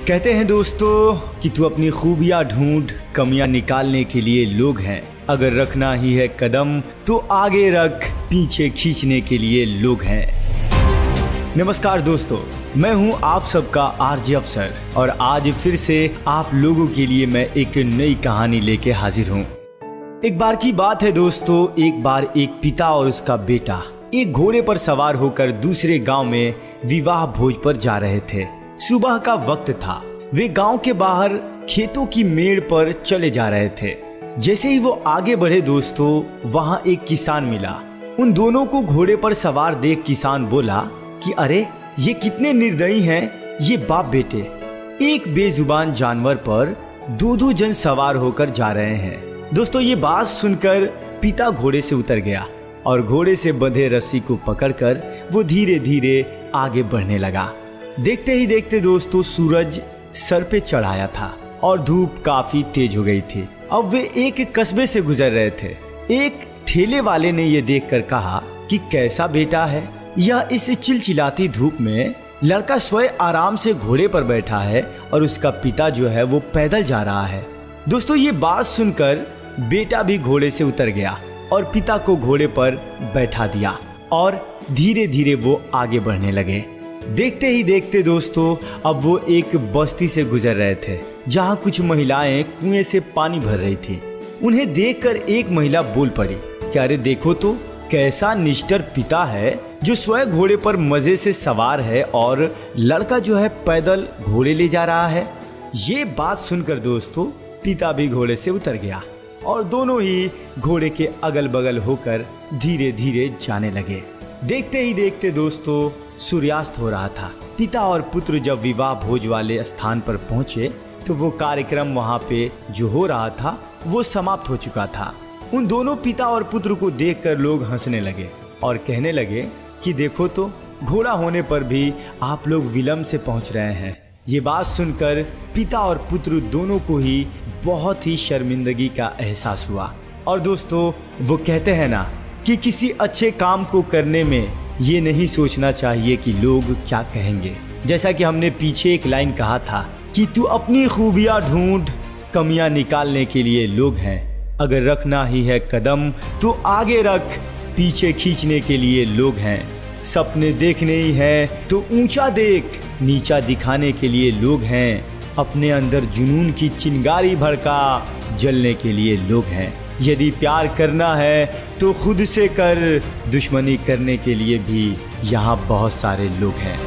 कहते हैं दोस्तों कि तू अपनी खूबियां ढूंढ, कमियां निकालने के लिए लोग हैं। अगर रखना ही है कदम तो आगे रख, पीछे खींचने के लिए लोग हैं। नमस्कार दोस्तों, मैं हूं आप सबका आरजे अफसर और आज फिर से आप लोगों के लिए मैं एक नई कहानी लेके हाजिर हूं। एक बार की बात है दोस्तों, एक बार एक पिता और उसका बेटा एक घोड़े पर सवार होकर दूसरे गांव में विवाह भोज पर जा रहे थे। सुबह का वक्त था। वे गांव के बाहर खेतों की मेड़ पर चले जा रहे थे। जैसे ही वो आगे बढ़े दोस्तों, वहां एक किसान मिला। उन दोनों को घोड़े पर सवार देख किसान बोला कि अरे ये कितने निर्दयी हैं ये बाप बेटे, एक बेजुबान जानवर पर दो जन सवार होकर जा रहे हैं। दोस्तों ये बात सुनकर पिता घोड़े से उतर गया और घोड़े से बंधे रस्सी को पकड़कर वो धीरे धीरे आगे बढ़ने लगा। देखते ही देखते दोस्तों सूरज सर पे चढ़ाया था और धूप काफी तेज हो गई थी। अब वे एक कस्बे से गुजर रहे थे। एक ठेले वाले ने ये देखकर कहा कि कैसा बेटा है यह, इस चिलचिलाती धूप में लड़का स्वयं आराम से घोड़े पर बैठा है और उसका पिता जो है वो पैदल जा रहा है। दोस्तों ये बात सुनकर बेटा भी घोड़े से उतर गया और पिता को घोड़े पर बैठा दिया और धीरे धीरे वो आगे बढ़ने लगे। देखते ही देखते दोस्तों अब वो एक बस्ती से गुजर रहे थे जहाँ कुछ महिलाएं कुएं से पानी भर रही थी। उन्हें देखकर एक महिला बोल पड़ी कि अरे देखो तो कैसा निष्ठुर पिता है जो स्वयं घोड़े पर मजे से सवार है और लड़का जो है पैदल घोड़े ले जा रहा है। ये बात सुनकर दोस्तों पिता भी घोड़े से उतर गया और दोनों ही घोड़े के अगल बगल होकर धीरे धीरे जाने लगे। देखते ही देखते दोस्तों सूर्यास्त हो रहा था। पिता और पुत्र जब विवाह भोज वाले स्थान पर पहुंचे तो वो कार्यक्रम वहां पे जो हो रहा था वो समाप्त हो चुका था। उन दोनों पिता और पुत्र को देखकर लोग हंसने लगे और कहने लगे कि देखो तो घोड़ा होने पर भी आप लोग विलंब से पहुंच रहे हैं। ये बात सुनकर पिता और पुत्र दोनों को ही बहुत ही शर्मिंदगी का एहसास हुआ। और दोस्तों वो कहते हैं ना कि किसी अच्छे काम को करने में ये नहीं सोचना चाहिए कि लोग क्या कहेंगे। जैसा कि हमने पीछे एक लाइन कहा था कि तू अपनी खूबियां ढूंढ, कमियां निकालने के लिए लोग हैं। अगर रखना ही है कदम तो आगे रख, पीछे खींचने के लिए लोग हैं। सपने देखने ही हैं तो ऊंचा देख, नीचा दिखाने के लिए लोग हैं। अपने अंदर जुनून की चिंगारी भड़का, जलने के लिए लोग हैं। यदि प्यार करना है तो खुद से कर, दुश्मनी करने के लिए भी यहाँ बहुत सारे लोग हैं।